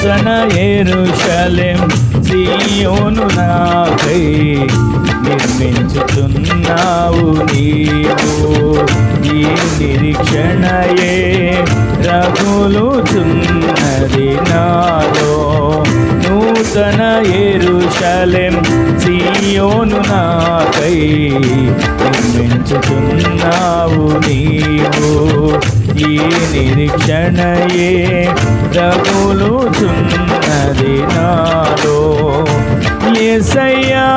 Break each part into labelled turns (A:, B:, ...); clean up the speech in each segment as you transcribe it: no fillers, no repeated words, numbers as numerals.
A: నూతన యెరూషలేం సీయోను నాకై నిర్మించుచున్నావు నీవు. ఈ నిరీక్షణయే రగులుచున్నది నాలో. నూతన యెరూషలేం సీయోను నాకై నిర్మించుచున్నావు నీవు. ఈ నిరీక్షణయే రగులుచున్నది నాలో. యేసయ్యా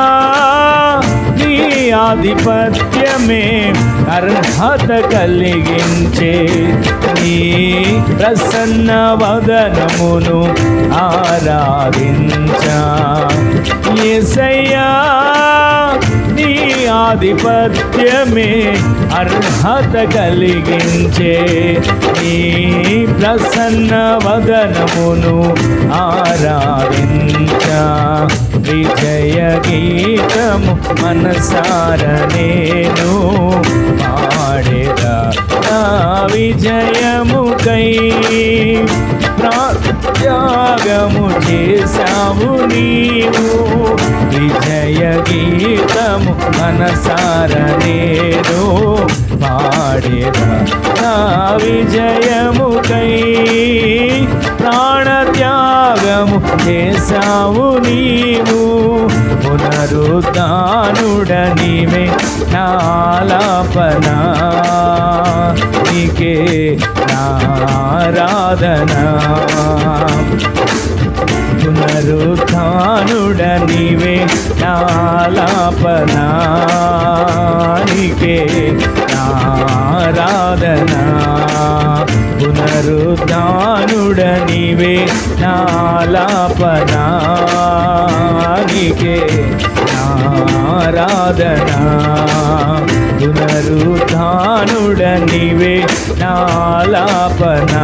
A: నీ ఆధిపత్యమే అర్హత కలిగించే. నీ ప్రసన్న వదనమును ఆరాధించా. యేసయ్యా నీ ఆధిపత్యమే అర్హత కలిగించే. నీ ప్రసన్న వదనమును ఆరాధించా. విజయ గీతము మనసార నేను పాడేదా. నా విజయముకై త్యాగము చేశావు నీవు. విజయ గీతము మనసార నేను పాడేదా. నా విజయముకై ప్రాణత్యాగము చేశావు నీవు. పునరుద్ధానుడ నీవే నాలాపనా. నీకే నారాధనా. పునరుద్ధానుడ నీవే నాలాపనా. నీకే నారాధనా. పునరుద్ధానుడ నీవే నాలాపనా. నీకే నారాధనా. పునరుద్ధానుడ నీవే నాలాపనా.